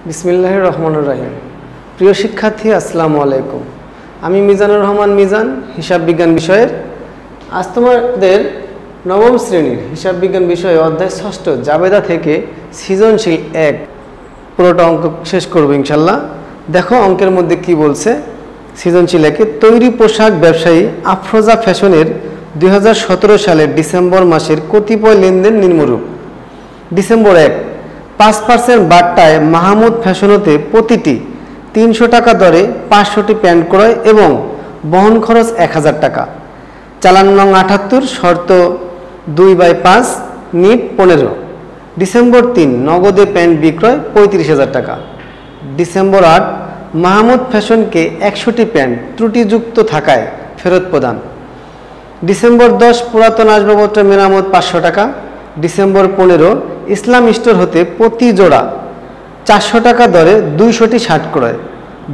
বিসমিল্লাহির রহমানির রহিম। প্রিয় শিক্ষার্থী, আসসালামু আলাইকুম। আমি মিজানুর রহমান মিজান, হিসাব বিজ্ঞান বিষয়ের। আজ তোমাদের নবম শ্রেণীর হিসাব বিজ্ঞান বিষয়ে অধ্যায় ৬ জাবেদা থেকে সৃজনশীল ১ পুরোটা অঙ্ক শেষ করব ইনশাল্লাহ। দেখো অঙ্কের মধ্যে কি বলছে। সৃজনশীল ১-এ তৈরি পোশাক ব্যবসায়ী আফরোজা ফ্যাশনের ২০১৭ সালের ডিসেম্বর মাসের কতিপয় লেনদেন নিম্নরূপ। ডিসেম্বর ১, ৫% বাট্টায় মাহমুদ ফ্যাশনতে প্রতিটি ৩০০ টাকা দরে ৫০০টি প্যান্ট ক্রয় এবং বহন খরচ ১,০০০ টাকা। চালান নং ৭৮, শর্ত ২/৫, নিট ১৫। ডিসেম্বর ৩, নগদে প্যান্ট বিক্রয় ৩৫,০০০ টাকা। ডিসেম্বর ৮, মাহমুদ ফ্যাশনকে ১০০টি প্যান্ট ত্রুটিযুক্ত থাকায় ফেরত প্রদান। ডিসেম্বর ১০, পুরাতন আসবাবপত্র মেরামত ৫০০ টাকা। ডিসেম্বর ১৫, ইসলাম স্টোর হতে প্রতি জোড়া ৪০০ টাকা দরে ২০০টি শার্ট ক্রয়,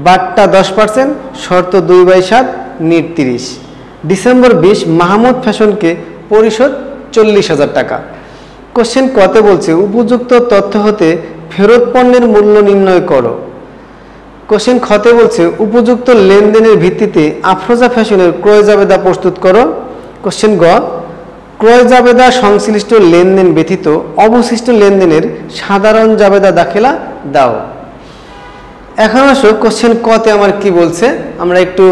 বাট্টা ১০%, শর্ত ২/৭, নিট ৩০। ডিসেম্বর ২০, মাহমুদ ফ্যাশনকে পরিশোধ ৪০,০০০ টাকা। কোশ্চেন কতে বলছে উপযুক্ত তথ্য হতে ফেরত পণ্যের মূল্য নির্ণয় করো। কোশ্চেন খতে বলছে উপযুক্ত লেনদেনের ভিত্তিতে আফরোজা ফ্যাশনের ক্রয় জাবেদা প্রস্তুত করো। কোশ্চেন গ, ক্রয় জাবেদা সংশ্লিষ্ট লেনদেন ব্যতীত অবশিষ্ট লেনদেনের সাধারণ জাবেদা দাখিলা দাও। এখন আসো কোশ্চেন কতে আমার কি বলছে, আমরা একটু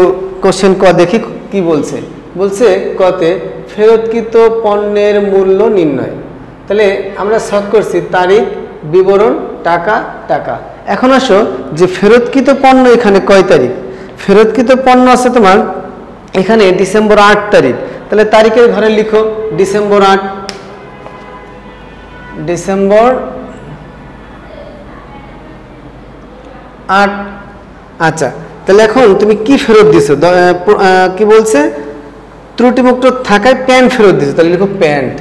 কোশ্চেন ক দেখি কি বলছে। বলছে কতে ফেরতকৃত পণ্যের মূল্য নির্ণয়। তাহলে আমরা শখ করছি তারিখ, বিবরণ, টাকা, টাকা। এখন আসো যে ফেরতকৃত পণ্য এখানে কয় তারিখ। ফেরতকৃত পণ্য আছে তোমার এখানে ডিসেম্বর ৮ তারিখ। তাহলে তারিখের ঘরে লিখো ডিসেম্বর ৮, ডিসেম্বর ৮। আচ্ছা, তাহলে এখন তুমি কি ফেরত দিছো, কি বলছে ত্রুটিমুক্ত থাকায় প্যান্ট ফেরত দিছো, তাহলে লিখো প্যান্ট।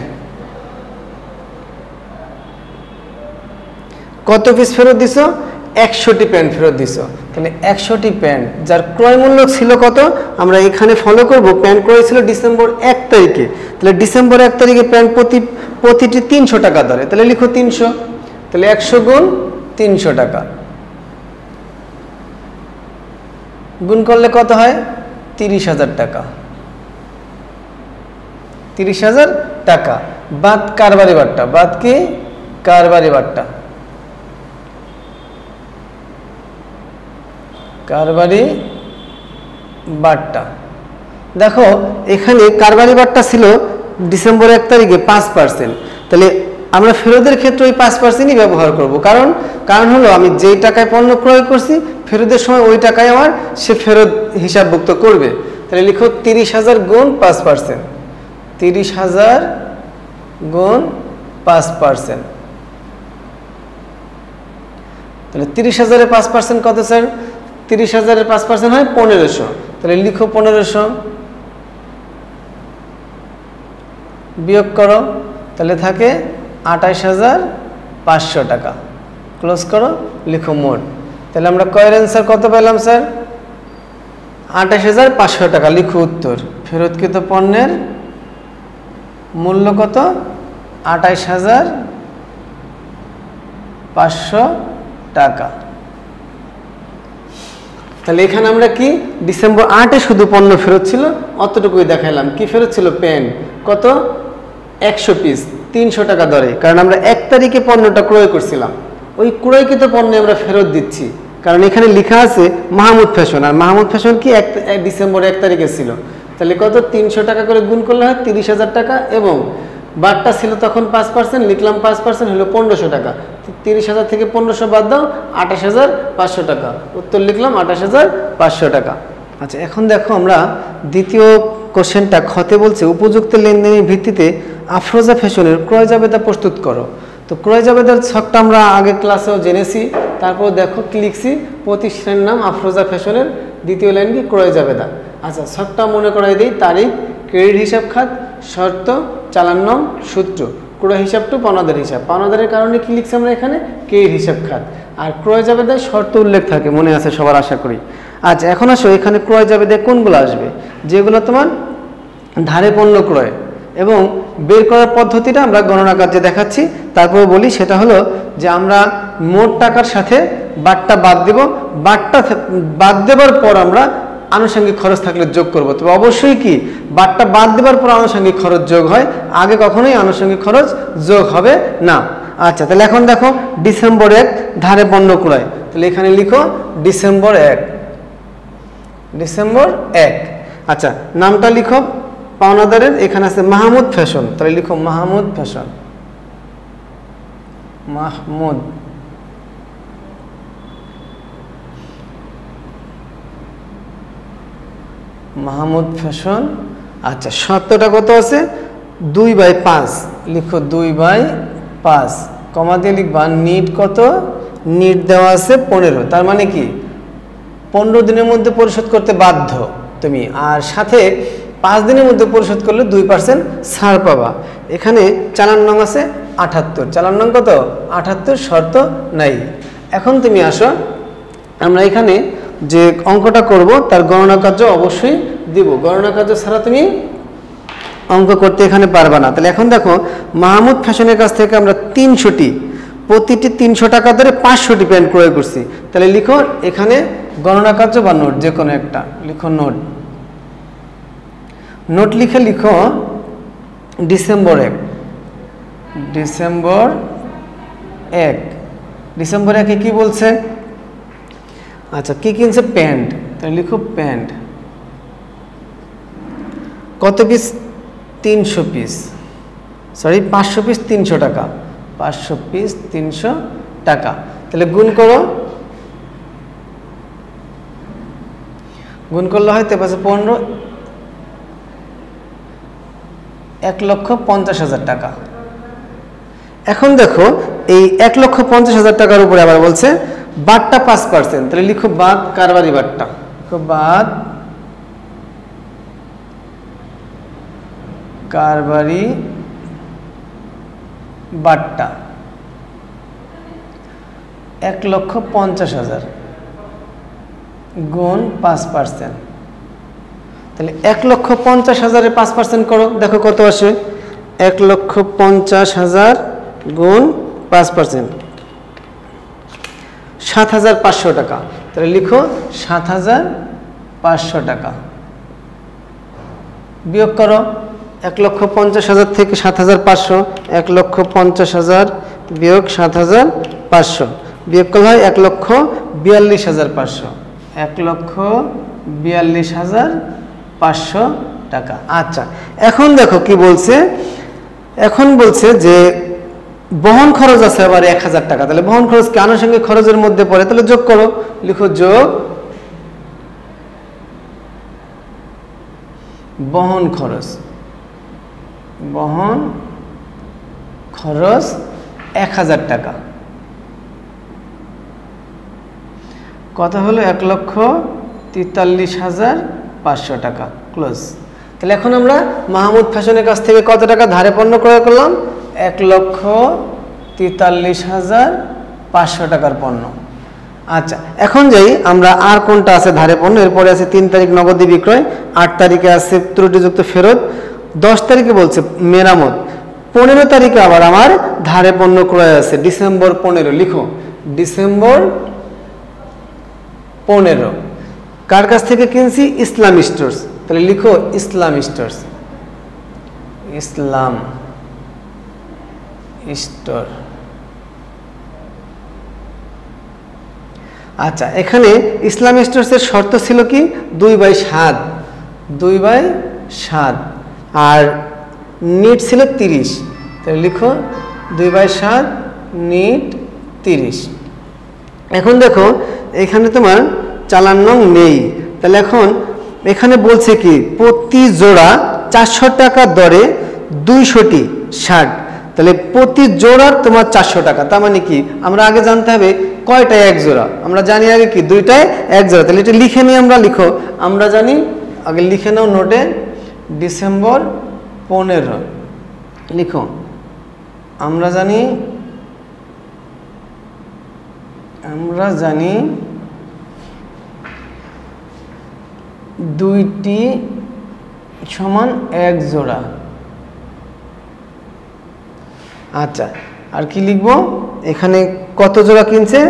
কত পিস ফেরত দিছো? ১০০টি প্যান্ট ফেরত দিছো। তাহলে ১০০টি প্যান্ট যার ক্রয় মূল্য ছিল কত, আমরা এখানে ফলো করব। প্যান্ট ক্রয় ছিল ডিসেম্বর ১ তারিখে। তাহলে ডিসেম্বর ১ তারিখে প্যান্ট প্রতিটি ৩০০ টাকা ধরে, তাহলে লিখো ৩০০। তাহলে ১০০ গুণ ৩০০ টাকা গুণ করলে কত হয়? ৩০,০০০ টাকা। ৩০,০০০ টাকা বাদ কারবারি বাট্টা, বাদ কি কারবারি বাট্টা, কারবারি বাট্টা। দেখো এখানে কারবারি বাট্টা ছিল ডিসেম্বর ১ তারিখে ৫%। তাহলে আমরা ফেরতের ক্ষেত্রে ওই ৫%ই ব্যবহার করব। কারণ হলো আমি যেই টাকায় পণ্য ক্রয় করছি ফেরতের সময় ওই টাকায় আমার সে ফেরত হিসাবভুক্ত করবে। তাহলে লিখো ৩০,০০০ গুণ ৫%, ৩০,০০০ গুণ ৫%। তাহলে ৩০,০০০-এর ৫% কত স্যার? ৩০,০০০-এর ৫% হয় ১৫০০। তাহলে লিখো ১৫০০, বিয়োগ করো, তাহলে থাকে ২৮,৫০০ টাকা। ক্লোজ করো, লিখো মোট। তাহলে আমরা কয়ের অ্যান্সার কত পেলাম স্যার? ২৮,৫০০ টাকা। লিখো উত্তর। ফেরতকৃত পণ্যের মূল্য কত? ২৮,৫০০ টাকা। তাহলে এখানে আমরা কি ডিসেম্বর ৮-এ শুধু পণ্য ফেরত ছিল অতটুকুই দেখাইলাম। কি ফেরত ছিল? প্যান্ট। কত? ১০০ পিস ৩০০ টাকা দরে, কারণ আমরা ১ তারিখে পণ্যটা ক্রয় করছিলাম। ওই ক্রয়কৃত পণ্য আমরা ফেরত দিচ্ছি, কারণ এখানে লেখা আছে মাহমুদ ফ্যাশন, আর মাহমুদ ফ্যাশন কি ডিসেম্বর ১ তারিখে ছিল। তাহলে কত? ৩০০ টাকা করে গুণ করলে হয় ৩০,০০০ টাকা, এবং বাট্টা ছিল তখন ৫%, লিখলাম ৫%, হলো ১৫০০ টাকা। ৩০,০০০ থেকে ১৫০০ বাদ দাও, ২৮,৫০০ টাকা। উত্তর লিখলাম ২৮,৫০০ টাকা। আচ্ছা, এখন দেখো আমরা দ্বিতীয় কোশ্চেনটা খতে বলছে উপযুক্ত লেনদেনের ভিত্তিতে আফরোজা ফ্যাশনের ক্রয় জাবেদা প্রস্তুত করো। তো ক্রয় জাবেদার ছকটা আমরা আগে ক্লাসেও জেনেছি। তারপর দেখো কি লিখছি, প্রতিষ্ঠানের নাম আফরোজা ফ্যাশনের, দ্বিতীয় লাইন কি ক্রয় জাবেদা। আচ্ছা, ছকটা মনে করাই দিই। তারিখ, ক্রেডিট হিসাব খাত, শর্ত, চালান নং, সূত্র, ক্রয় হিসাব টু পাওনাদার হিসাব। পাওনাদারের কারণে কি লিখছি আমরা এখানে? ক্রেডিট হিসাব খাত। আর ক্রয় জাবেদায় শর্ত উল্লেখ থাকে, মনে আছে সবার আশা করি। আচ্ছা, এখন আসো এখানে ক্রয় জাবেদায় কোনগুলো আসবে? যেগুলো তোমার ধারে পণ্য ক্রয়, এবং বের করার পদ্ধতিটা আমরা গণনা কার্যে দেখাচ্ছি। তারপরে বলি সেটা হলো যে আমরা মোট টাকার সাথে বাটটা বাদ দেব, বাটটা বাদ দেবার পর আমরা আনুষঙ্গিক খরচ থাকলে যোগ করব। তবে অবশ্যই কি বাটটা বাদ দেবার পর আনুষঙ্গিক খরচ যোগ হয়, আগে কখনোই আনুষঙ্গিক খরচ যোগ হবে না। আচ্ছা, তাহলে এখন দেখো ডিসেম্বর 1 ধারে পণ্য ক্রয়, তাহলে এখানে লিখো ডিসেম্বর 1, ডিসেম্বর 1। আচ্ছা, নামটা লিখো পাওনাদারের, এখানে আছে মাহমুদ ফ্যাশন, তাহলে লিখো মাহমুদ ফ্যাশন, মাহমুদ। মাহমুদ ফ্যাশন। আচ্ছা, শর্তটা কত আছে? 2/5, লিখো 2/5, কমা দিয়ে লিখবা নিট কত? নিট দেওয়া আছে 15, তার মানে কি 15 দিনের মধ্যে পরিশোধ করতে বাধ্য তুমি, আর সাথে 5 দিনের মধ্যে পরিশোধ করলে 2% ছাড় পাবা। এখানে চালান নং আছে 78, চালান নং কত? 78, শর্ত নাই। এখন তুমি আসো, আমরা এখানে যে অঙ্কটা করব তার গণনা কার্য অবশ্যই দিব, গণনা কার্য ছাড়া তুমি অঙ্ক করতে এখানে পারবা না। তাহলে এখন দেখো মাহমুদ ফ্যাশনের কাছ থেকে আমরা 300টি, প্রতিটি 300 টাকা ধরে 500টি প্যান্ট ক্রয় করছি। তাহলে লিখো এখানে গণনা কার্য বা নোট যে কোনো একটা লিখো, নোট। নোট লিখে লিখো ডিসেম্বর 1, ডিসেম্বর 1, ডিসেম্বর 1-এ কি বলছে? আচ্ছা, কি কিনছে? প্যান্ট, তাহলে লিখো প্যান্ট। কত পিস? 300 পিস, সরি 500 পিস 300 টাকা, 500 পিস 300 টাকা। তাহলে গুণ করো, গুণ করলে হয় 15, 1,50,000 টাকা। এখন দেখো এই 1,50,000 টাকার উপরে আবার বলছে বাদটা 5%, তাহলে লিখো বাদ কারবারি বাদটা, লিখো বাদ কারবারি বাদটা 1,50,000 গুণ 5%, তাহলে 1,50,000-এর 5% করো, দেখো কত আসে? 1,50,000 গুণ 5%, 7,500 টাকা। তাহলে লিখো 7,500 টাকা। বিয়োগ করো 1,50,000 থেকে 7,500, 1,50,000 বিয়োগ 7,500, বিয়োগ করলে হয় 1,42,500, 1,42,500 টাকা। আচ্ছা, এখন দেখো কি বলছে, এখন বলছে যে বহন খরচ আছে আবার 1,000 টাকা। তাহলে বহন খরচ কি আনুষঙ্গিক খরচের মধ্যে পড়ে? তাহলে যোগ করো, লিখো যোগ বহন খরচ, বহন খরচ 1,000 টাকা। কত হলো? 1,43,500 টাকা, ক্লোজ। তাহলে এখন আমরা মাহমুদ ফ্যাশনের কাছ থেকে কত টাকা ধারে পণ্য ক্রয় করলাম? 1,43,500 টাকার পণ্য। আচ্ছা, এখন যাই আমরা আর কোনটা আছে ধারে পণ্য, এরপরে আছে 3 তারিখ নগদী বিক্রয়, 8 তারিখে আছে ত্রুটিযুক্ত ফেরত, 10 তারিখে বলছে মেরামত, 15 তারিখে আবার আমার ধারে পণ্য ক্রয় আছে ডিসেম্বর 15, লিখো ডিসেম্বর 15। কার কাছ থেকে কিনছি? ইসলাম স্টোর্স, তাহলে লিখো ইসলাম স্টোর্স, ইসলাম স্টোর। আচ্ছা, এখানে ইসলাম স্টোর্সের শর্ত ছিল কি? 2/7, 2/7, আর নিট ছিল 30, তাহলে লিখো 2/7 নিট 30। এখন দেখো এখানে তোমার চালান নং নেই, তাহলে এখন এখানে বলছে কি প্রতি জোড়া 400 টাকা দরে 200টি শার্ট, তাহলে প্রতি জোড়ার তোমার 400 টাকা। তার মানে কি আমরা আগে জানতে হবে কয়টায় এক জোড়া, আমরা জানি আগে কি 2টায় এক জোড়া, তাহলে এটা লিখে নিই আমরা, লিখো আমরা জানি, আগে লিখে নাও নোটে ডিসেম্বর 15, লিখো আমরা জানি 2টি সমান এক জোড়া, আচ্ছা, আর কি লিখব? এখানে কত জোড়া কিনছে?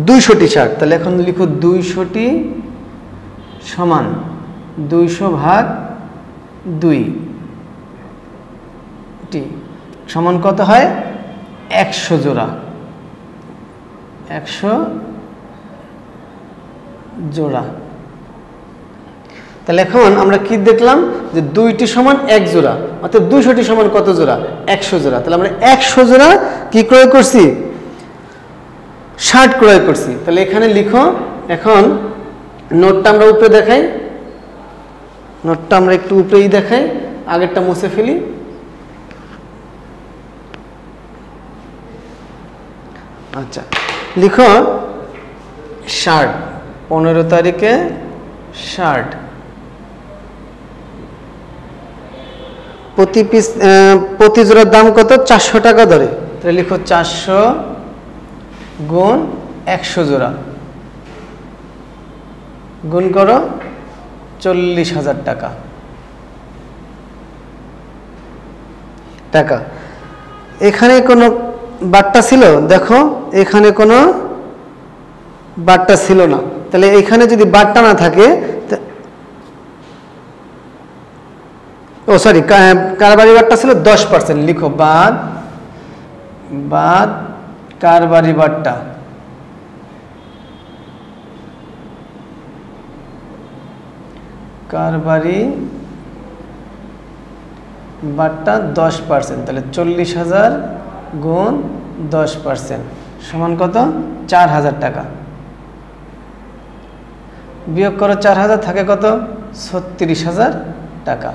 200টি শার্ট। তাহলে এখন লিখো 200টি সমান 200 ভাগ 2 টি সমান কত হয়? 100 জোড়া। 100 জোড়া। তাহলে এখন আমরা কি দেখলাম যে 2টি সমান 1 জোড়া, অর্থাৎ 200টি সমান কত জোড়া? 100 জোড়া। তাহলে আমরা 100 জোড়া কি ক্রয় করছি? শার্ট ক্রয় করছি। তাহলে এখানে লিখো। এখন নোটটা আমরা উপরে দেখাই, নোটটা আমরা একটু উপরেই দেখাই, আগেরটা মুছে ফেলি। আচ্ছা, লিখো শার্ট, 15 তারিখে শার্ট, প্রতি জোড়ার দাম কত? 400 টাকা ধরে। তাহলে লিখো 400 গুণ 100 জোড়া, গুণ করো 40,000 টাকা। এখানে কোনো বাট্টা ছিল? দেখো এখানে কোনো বাট্টা ছিল না। তাহলে এখানে যদি বাট্টা না থাকে, ও সরি, কারবারি বাট্টা ছিল 10%। লিখো বাদ কারবারি বাট্টা। কারবারি বাট্টা 10%। তাহলে 40,000 গুণ 10% সমান কত? 4,000 টাকা। বিয়োগ করো 4,000, থাকে কত? 36,000 টাকা।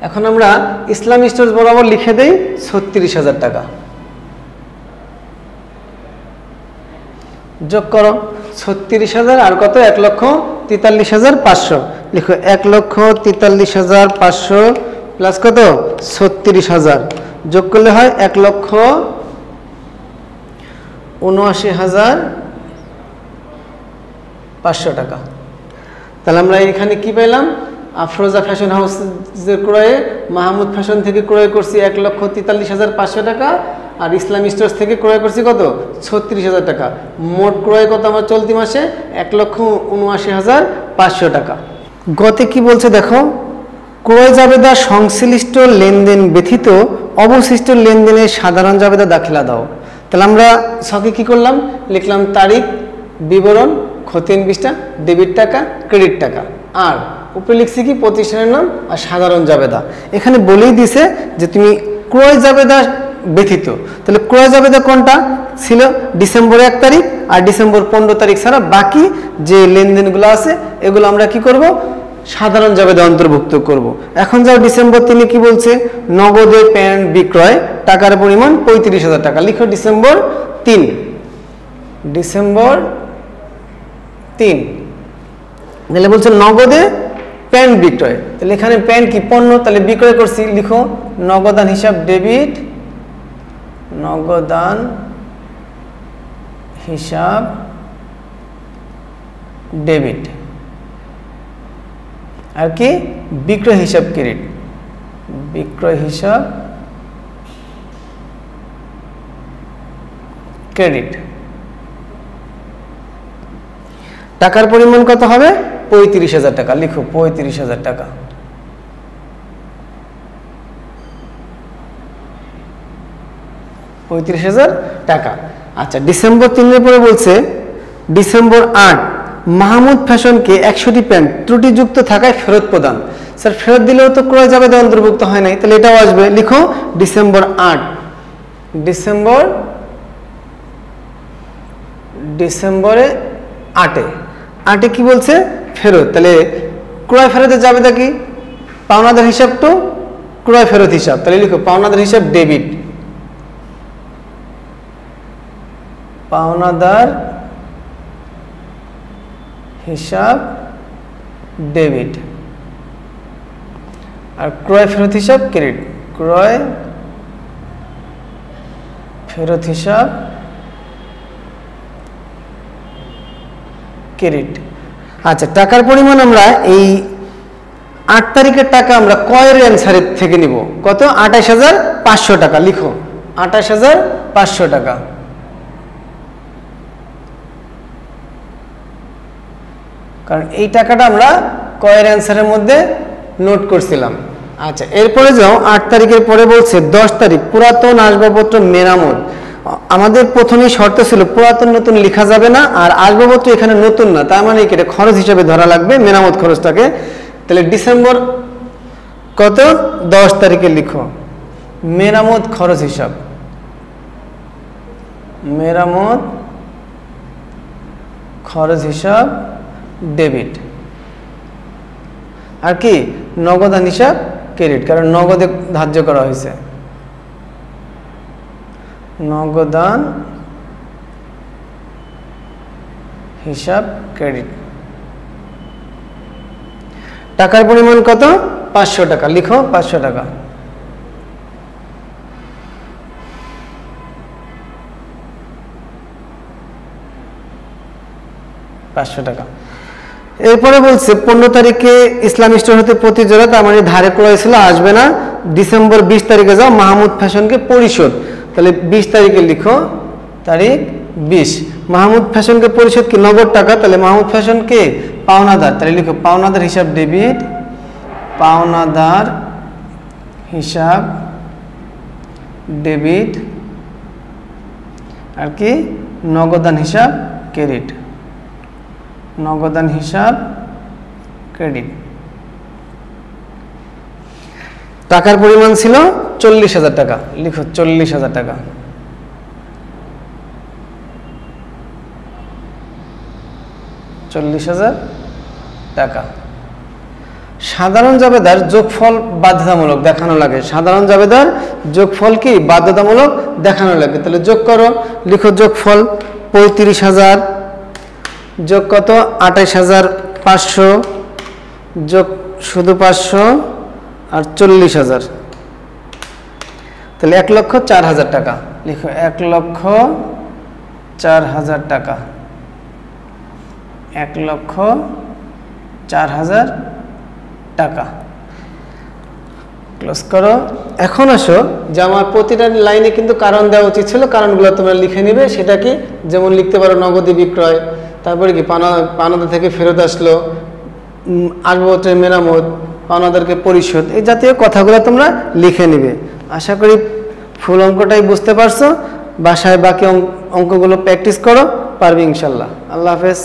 এখন আমরা ইসলাম স্টোর্স বরাবর লিখে দেই 36,000 টাকা। যোগ করো 36,000 আর কত? 1,43,500। লিখো 1,43,500 প্লাস কত? 36,000 যোগ করলে হয় 1,79,500 টাকা। তাহলে আমরা এখানে কি পেলাম? আফরোজা ফ্যাশন হাউসের ক্রয়ে মাহমুদ ফ্যাশন থেকে ক্রয় করছি 1,43,500 টাকা, আর ইসলাম স্টোর্স থেকে ক্রয় করছি কত? 36,000 টাকা। মোট ক্রয় কত আমার চলতি মাসে? 1,79,500 টাকা। গতে কি বলছে দেখো, ক্রয় জাবেদা সংশ্লিষ্ট লেনদেন ব্যতীত অবশিষ্ট লেনদেনের সাধারণ জাবেদা দাখিলা দাও। তাহলে আমরা ছকে কি করলাম? লিখলাম তারিখ, বিবরণ, খতিয়ান পৃষ্ঠা, ডেবিট টাকা, ক্রেডিট টাকা, আর উপরে লিখছি কি? প্রতিষ্ঠানের নাম আর সাধারণ জাবেদা। এখানে বলেই দিছে যে তুমি ক্রয় জাবেদা ব্যতীত। তাহলে ক্রয় জাবেদা কোনটা ছিল? ডিসেম্বর 1 তারিখ আর ডিসেম্বর 15 তারিখ ছাড়া বাকি যে লেনদেনগুলো আছে এগুলো আমরা কি করব? সাধারণ জাবেদা অন্তর্ভুক্ত করব। এখন যাও ডিসেম্বর 3 কি বলছে? নগদে প্যান্ট বিক্রয়, টাকার পরিমাণ 35,000 টাকা। লিখো ডিসেম্বর 3। ডিসেম্বর 3 তাহলে বলছে নগদে প্যান্ট বিক্রয়। তাহলে এখানে প্যান্ট কি? পণ্য, তাহলে বিক্রয় করছি। লিখো নগদান হিসাব ডেবিট, নগদান হিসাব ডেবিট, আর কি? বিক্রয় হিসাব ক্রেডিট। বিক্রয় হিসাব ক্রেডিট। টাকার পরিমাণ কত হবে? 35,000 টাকা। লিখো 35,000 টাকা। 35,000 টাকা। আচ্ছা, ডিসেম্বর 3 পরে বলছে ডিসেম্বর 8 মাহমুদ ফ্যাশনকে 100টি প্যান্ট ত্রুটিযুক্ত থাকায় ফেরত প্রদান। স্যার ফেরত দিলেও তো ক্রয় জাবেদা অন্তর্ভুক্ত হয় নাই, তাহলে এটাও আসবে। লিখো ডিসেম্বর 8। ডিসেম্বরে 8 কি বলছে? ফেরত। তাহলে ক্রয় ফেরতের জাবেদা কি? পাওনাদার হিসাব টু ক্রয় ফেরত হিসাব। তাহলে লিখো পাওনাদার হিসাব ডেবিট, পাওনাদার হিসাব ডেবিট, আর ক্রয় ফেরত হিসাব ক্রেডিট। ক্রয় ফেরত হিসাব ক্রেডিট। আচ্ছা, টাকার পরিমাণ আমরা এই 8 তারিখের টাকা আমরা ক্রয়ের অ্যানসারের থেকে নিব কত? 28,000 500 টাকা লিখো, 28,500 টাকা। কারণ এই টাকাটা আমরা কয়ের অ্যান্সারের মধ্যে নোট করছিলাম। আচ্ছা, এরপরে যাও 8 তারিখের পরে বলছে 10 তারিখ পুরাতন আসবাবপত্র মেরামত। আমাদের প্রথমেই শর্ত ছিল পুরাতন নতুন লেখা যাবে না, আর আসবাবপত্র এখানে নতুন না, তার মানে এটা খরচ হিসেবে ধরা লাগবে মেরামত খরচটাকে। তাহলে ডিসেম্বর কত 10 তারিখে লিখো মেরামত খরচ হিসাব, মেরামত খরচ হিসাব ডেবিট। আর কি নগদান হিসাব ক্রেডিট, কারণ নগদে ধার্য করা হয়েছে, নগদান হিসাব ক্রেডিট। টাকার পরিমাণ কত 500 টাকা লিখো 500 টাকা। এরপরে বলছে 15 তারিখে ইসলাম স্টোর হতে প্রতি জোড়া, তার মানে ধারে ক্রয় ছিল আসবে না। ডিসেম্বর 20 তারিখে যাও মাহমুদ ফ্যাশনকে পরিশোধ, তাহলে 20 তারিখে লিখো তারিখ 20। মাহমুদ ফ্যাশনকে পরিশোধ কি নগদ টাকা, তাহলে মাহমুদ ফ্যাশনকে পাওনাদার, তাহলে লিখো পাওনাদার হিসাব ডেবিট, পাওনাদার হিসাব ডেবিট। আর কি নগদান হিসাব ক্রেডিট, নগদান হিসাব ক্রেডিট। টাকার পরিমাণ ছিল 40,000 টাকা লিখো 40,000 টাকা। টাকা। সাধারণ জাবেদার যোগফল বাধ্যতামূলক দেখানো লাগে, সাধারণ জাবেদার যোগফল কি বাধ্যতামূলক দেখানো লাগে। তাহলে যোগ করো, লিখো যোগফল 35,000 যোগ কত 28,500 যোগ শুধু 500 আর 40,000, তাহলে 1,04,000 টাকা লিখো 1,04,000 টাকা, 1,04,000 টাকা। ক্লোজ করো। এখন আসো যে আমার প্রতিটা লাইনে কিন্তু কারণ দেওয়া উচিত ছিল, কারণগুলো তোমরা লিখে নিবে। সেটা কি, যেমন লিখতে পারো নগদে বিক্রয়, তারপরে কি পাওনাদার থেকে ফেরত আসলো, আসবাবপত্রের মেরামত, পাওনাদারকে পরিশোধ, এই জাতীয় কথাগুলো তোমরা লিখে নিবে। আশা করি ফুল অঙ্কটাই বুঝতে পারছো। বাসায় বাকি অঙ্কগুলো প্র্যাকটিস করো, পারবে ইনশাল্লাহ। আল্লাহ হাফেজ।